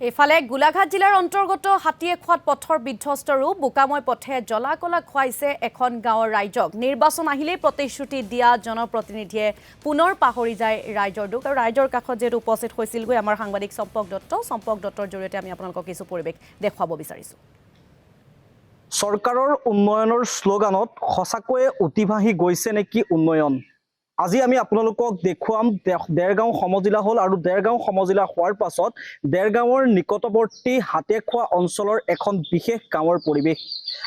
এফালে গোলাঘাট জিলাৰ অন্তৰ্গত হাতীয়েখোৱাত পথৰ বিধ্বস্ত ৰূপ বোকাময় পথে জ্বলা-কলা খুৱাইছে এখন গাঁৱৰ ৰাইজক নিৰ্বাচন আহিলে প্ৰতিশ্ৰুতি দিয়া জনপ্ৰতিনিধিয়ে পুনৰ পাহৰি যায় ৰাইজৰ দুখ আৰু ৰাইজৰ কাষত যেটো উপস্থিত হৈছিল গৈ আমাৰ সাংবাদিক সম্পক দত্তৰ জৰিয়তে আমি আপোনালোকক কিছু পৰিৱেশ দেখুৱাব বিচাৰিছো চৰকাৰৰ উন্নয়নৰ শ্লোগানত খসাকৈ অতিভাহি গৈছে নেকি উন্নয়ন আজি আমি আপোনালোকক দেখুৱাম দেৰগাঁও সমজিলা হল আৰু দেৰগাঁও সমজিলা হোৱাৰ পাছত দেৰগাঁৱৰ নিকটৱৰ্তী হাতেখোৱা অঞ্চলৰ এখন বিশেষ গাঁৱৰ পৰিৱেশ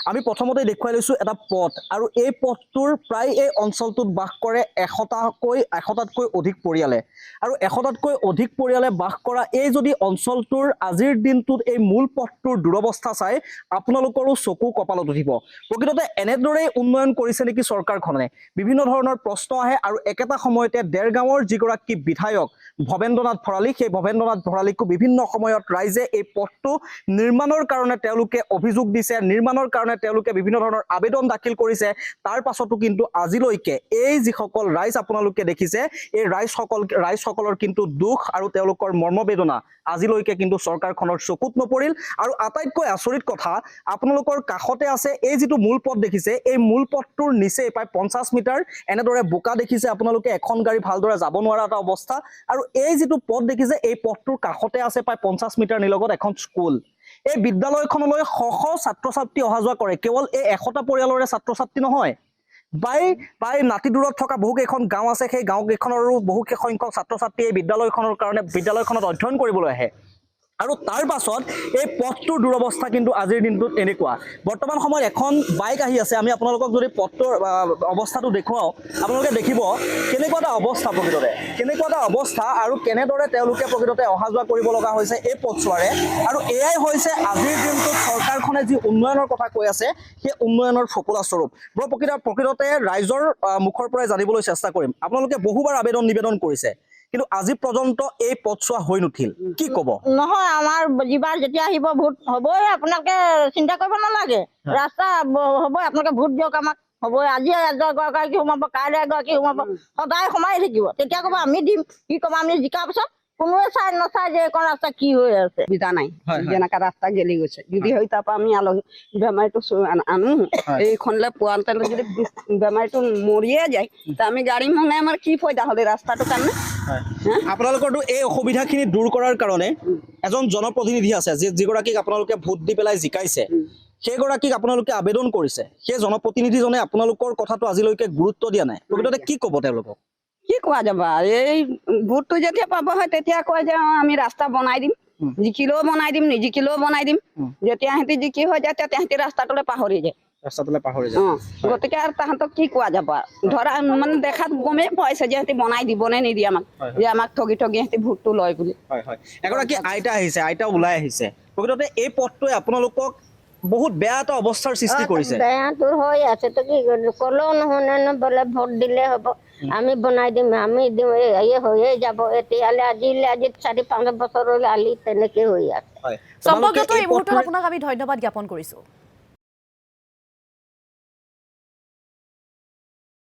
আমি প্ৰথমতে দেখুৱাই লৈছো এটা পথ আৰু এই পথটোৰ প্ৰায় এই অঞ্চলটোত বাস কৰে 100টাতকৈ অধিক পৰিয়ালে আৰু 100টাতকৈ অধিক পৰিয়ালে বাস কৰা এই যদি অঞ্চলটোৰ আজিৰ দিনটোত এই মূল পথটোৰ দুৰৱস্থা চাই আপোনালোকৰো চকু কপালত উঠিব প্ৰকৃততে এনেদৰে উন্নয়ন কৰিছে নেকি চৰকাৰখনে বিভিন্ন ধৰণৰ প্ৰশ্ন আহে আৰু একেটা সময়তে দেৰগাঁৱৰ যিগৰাকী বিধায়ক ভবেন্দ্ৰনাথ ভৰালী সেই ভবেন্দ্ৰনাথ ভৰালীকো বিভিন্ন সময়ত ৰাইজে এই পথটো নিৰ্মাণৰ কাৰণে তেওঁলোকে অভিযোগ দিছে নিৰ্মাণৰ কাৰণে তেওঁলোকে বিভিন্ন ধৰণৰ আবেদন দাখিল কৰিছে তাৰ পাছতো কিন্তু আজিলৈকে এই যিসকল ৰাইজ আপোনালোকে দেখিছে এই ৰাইজসকলৰ কিন্তু দুখ আৰু তেওঁলোকৰ মৰ্মবেদনা আজিলৈকে কিন্তু চৰকাৰখনৰ চকুত নপৰিল আৰু আটাইতকৈ আচৰিত কথা আপোনালোকৰ কাষতে আছে এই যিটো মূল পথ দেখিছে এই মূল পথটোৰ নিচে প্ৰায় 50 মিটাৰ এনেদৰে বোকা দেখিছে আপোনালোকে এখন গাড়ী ভালদৰে যাব নোৱাৰা এটা অৱস্থা আৰু এই যিটো পথ দেখিছে এই পথটোৰ কাষতে আছে প্ৰায় 50 মিটাৰ নিলগত এখন স্কুল এই বিদ্যালয়খনলৈ শ শ ছাত্ৰ-ছাত্ৰী অহা যোৱা কৰে কেৱল এই 100টা পৰিয়ালৰে ছাত্ৰ-ছাত্ৰী নহয় প্ৰায় নাতি দূৰত থকা বহু কেইখন গাঁও আছে সেই গাঁও কেইখনৰো বহু সংখ্যক ছাত্ৰ-ছাত্ৰী এই বিদ্যালয়খনৰ কাৰণে বিদ্যালয়খনত অধ্যয়ন কৰিবলৈ আহে আৰু তাৰ পাছত এই পথটোৰ দুৰৱস্থা কিন্তু আজিৰ দিনটোত এনেকুৱা বৰ্তমান সময়ত এখন বাইক আহি আছে আমি আপোনালোকক যদি পথটোৰ অৱস্থাটো দেখুৱাও আপোনালোকে দেখিব কেনেকুৱা এটা অৱস্থা প্ৰকৃততে কেনেকুৱা এটা অৱস্থা আৰু কেনেদৰে তেওঁলোকে প্ৰকৃততে অহা যোৱা কৰিব লগা হৈছে এই পথছোৱাৰে আৰু এয়াই হৈছে আজিৰ দিনটোত চৰকাৰখনে যি উন্নয়নৰ কথা কৈ আছে সেই উন্নয়নৰ ফকুলা স্বৰূপ প্ৰকৃততে ৰাইজৰ মুখৰ পৰাই জানিবলৈ চেষ্টা কৰিম আপোনালোকে বহুবাৰ আবেদন নিবেদন কৰিছে কিন্তু আজি পৰ্যন্ত এই পথছোৱা হৈ নুঠিল কি কব নহয় আমাৰ যিবাৰ যেতিয়া আহিব ভোট হ'বই আপোনালোকে চিন্তা কৰিব নালাগে ৰাস্তা হ'ব আপোনালোকে ভোট দিয়ক আমাক হ'বই আজি এগৰাকী সোমাব কাইলৈ এগৰাকী সোমাব সদায় সোমাই থাকিব তেতিয়া ক'ব আমি দিম কি ক'ব আমি জিকাৰ পিছত কোনোৱে চাই নাচাই যে এইখন ৰাস্তা কি হৈ আছে সুবিধা নাই যেনেকা ৰাস্তা গেলি গৈছে যদি হয় তাৰ পৰা আমি আলহী বেমাৰীটো আনো এইখনলৈ পোৱাতে যদি বেমাৰীটো মৰিয়ে যায় তা আমি গাড়ী মানে আমাৰ কি ফাইদা হ'লে ৰাস্তাটোৰ কাৰণে আপোনালোকৰটো এই অসুবিধাখিনি দূৰ কৰাৰ কাৰণে এজন জনপ্ৰতিনিধি আছে যিগৰাকীক আপোনালোকে ভোট দি পেলাই জিকাইছে সেইগৰাকীক আপোনালোকে আবেদন কৰিছে সেই জনপ্ৰতিনিধিজনে আপোনালোকৰ কথাটো আজিলৈকে গুৰুত্ব দিয়া নাই প্ৰকৃততে কি ক'ব তেওঁলোকক কি কোৱা যাবা এই ভোটটো যেতিয়া পাব হয় তেতিয়া কয় যে আমি ৰাস্তা বনাই দিম জিকিলেও বনাই দিম নিজিকিলেও বনাই দিম যেতিয়া সিহঁতি জিকি হৈ যায় তেতিয়া সিহঁতি ৰাস্তাটোলৈ পাহৰি যায় গতিকে আৰু তাহাঁতক কি কোৱা যাব ধৰা মানে দেখাত গমেই পাইছে যে সিহঁতি বনাই দিব নে নিদিয়ে আমাক যে আমাক ঠগি সিহঁতি ভোটটো লয় বুলি এগৰাকী আইতা আহিছে আইতা ওলাই আহিছে প্ৰকৃততে এই পথটোৱে আপোনালোকক বহুত বেয়া এটা অৱস্থাৰ সৃষ্টি কৰিছে বেয়াটো হৈ আছে তো কি ক'লেও নুশুনে বোলে ভোট দিলে হ'ব আমি বনাই দিম আমি দিম এই হৈয়ে যাব এতিয়ালে আজি 4-5 বছৰলৈ আলি তেনেকে হৈ আছে সম্পৰ্কটো এই মুহূৰ্তত আপোনাক আমি ধন্যবাদ জ্ঞাপন কৰিছো